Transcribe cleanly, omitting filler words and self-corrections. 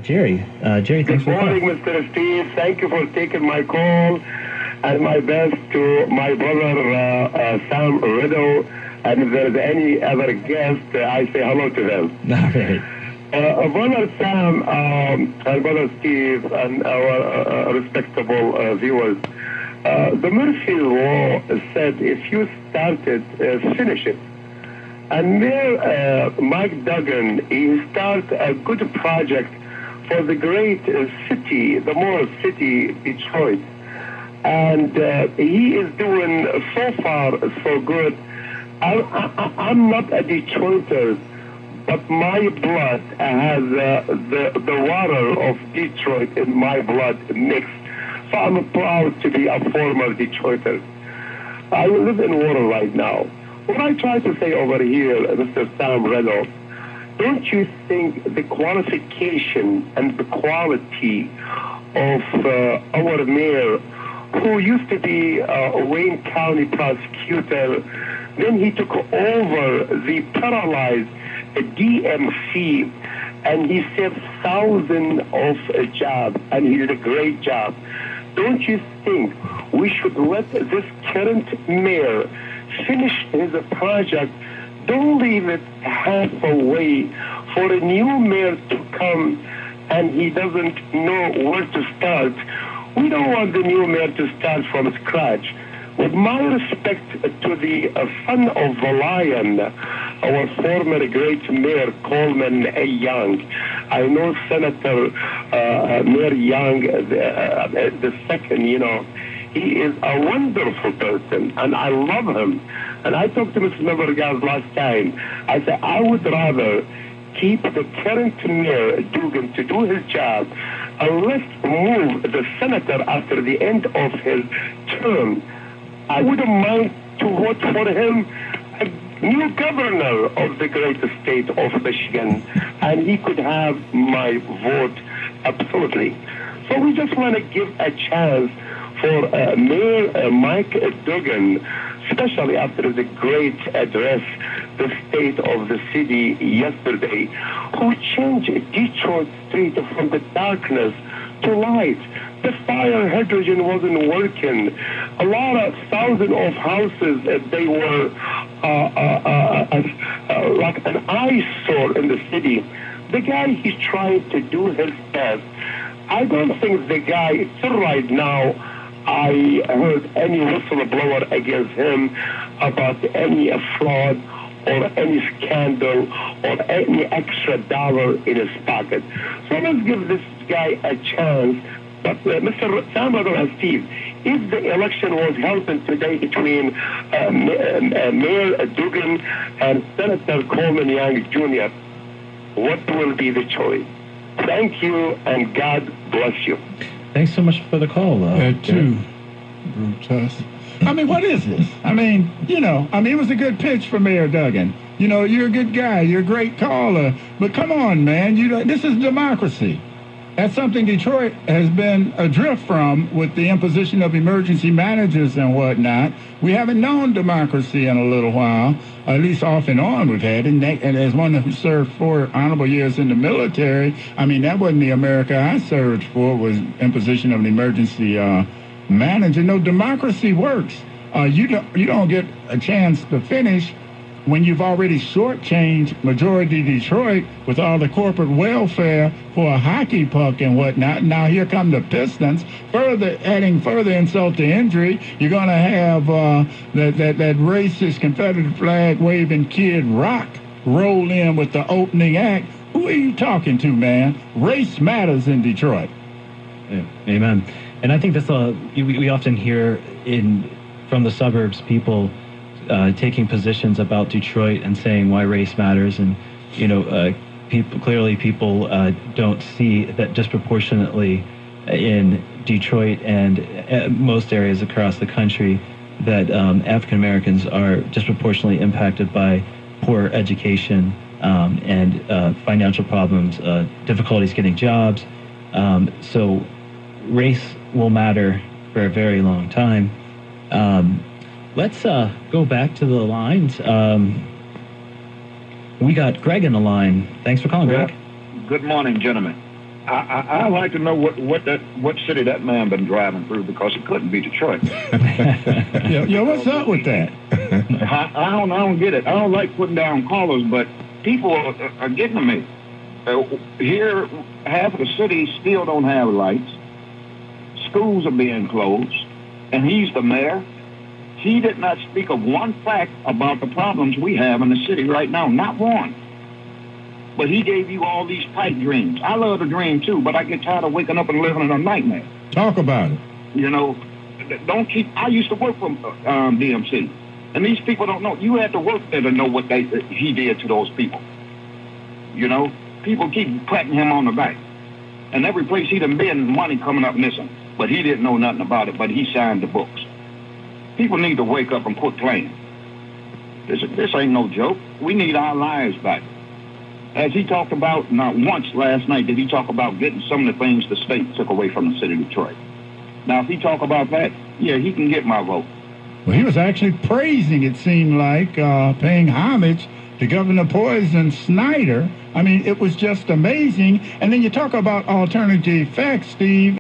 Jerry, thanks for Good calling. morning, Mr. Steve. Thank you for taking my call, and my best to my brother Sam Riddle. And if there's any other guest, I say hello to them. All right. Brother Sam and Brother Steve and our respectable viewers, the Murphy Law said if you start it, finish it. And Mayor Mike Duggan, he started a good project for the great city, the moral city, Detroit. And he is doing so far so good. I'm not a Detroiter, but my blood has the water of Detroit in my blood mixed. So I'm proud to be a former Detroiter. I live in water right now. What I try to say over here, Mr. Sam Riddle, don't you think the qualification and the quality of our mayor, who used to be a Wayne County prosecutor, then he took over the paralyzed DMC, and he saved thousands of jobs, and he did a great job. Don't you think we should let this current mayor finish his project? Don't leave it halfway for a new mayor to come and he doesn't know where to start. We don't want the new mayor to start from scratch. With my respect to the son of the lion, our former great mayor, Coleman A. Young, I know Senator Mayor Young, the second, he is a wonderful person, and I love him. And I talked to Mr. Nevergas last time. I said, I would rather keep the current mayor, Dugan, to do his job, and let's move the senator after the end of his term. I wouldn't mind to vote for him, a new governor of the great state of Michigan, and he could have my vote absolutely. So we just want to give a chance for Mayor Mike Duggan, especially after the great address, the state of the city yesterday, who changed Detroit Street from the darkness to light. The fire hydrogen wasn't working. A lot of thousands of houses, they were like an eyesore in the city. The guy, he's trying to do his best. I don't think the guy, still right now, I heard any whistleblower against him about any fraud or any scandal or any extra dollar in his pocket. So let's give this guy a chance. But Mr. Sam Riddle and Steve, if the election was held today between Mayor Duggan and Senator Coleman Young Jr., what will be the choice? Thank you, and God bless you. Thanks so much for the call. Too, Brutus. I mean, what is this? It was a good pitch for Mayor Duggan. You're a good guy. You're a great caller. But come on, man. This is democracy. That's something Detroit has been adrift from with the imposition of emergency managers and whatnot. We haven't known democracy in a little while, at least off and on we've had it. And as one who served 4 honorable years in the military, that wasn't the America I served for, was imposition of an emergency manager. No, democracy works. You don't get a chance to finish when you've already shortchanged majority Detroit with all the corporate welfare for a hockey puck and whatnot. Now here come the Pistons, adding further insult to injury. You're going to have that racist Confederate flag waving Kid Rock roll in with the opening act. Who are you talking to, man? Race matters in Detroit. Yeah, amen. And I think that's we often hear from the suburbs people taking positions about Detroit and saying why race matters, and people don't see that disproportionately in Detroit and most areas across the country that African Americans are disproportionately impacted by poor education and financial problems, difficulties getting jobs. So race will matter for a very long time. Let's go back to the lines. We got Greg in the line. Thanks for calling, Greg. Good morning, gentlemen. I'd like to know what city that man been driving through, because it couldn't be Detroit. Yo, what's up with that? I don't get it. I don't like putting down callers, but people are getting to me. Here, half of the city still don't have lights. Schools are being closed, and he's the mayor. He did not speak of one fact about the problems we have in the city right now, not one. But he gave you all these pipe dreams. I love to dream too, but I get tired of waking up and living in a nightmare. Talk about it. You know, I used to work for DMC, and these people don't know. You had to work there to know what he did to those people. You know, people keep patting him on the back, and every place he done been, money coming up missing. But he didn't know nothing about it, but he signed the books. People need to wake up and quit playing. This ain't no joke. We need our lives back. As he talked about, not once last night did he talk about getting some of the things the state took away from the city of Detroit. Now, if he talk about that, yeah, he can get my vote. Well, he was actually praising, it seemed like, paying homage to Governor Poison Snyder. I mean, it was just amazing. And then you talk about alternative facts, Steve.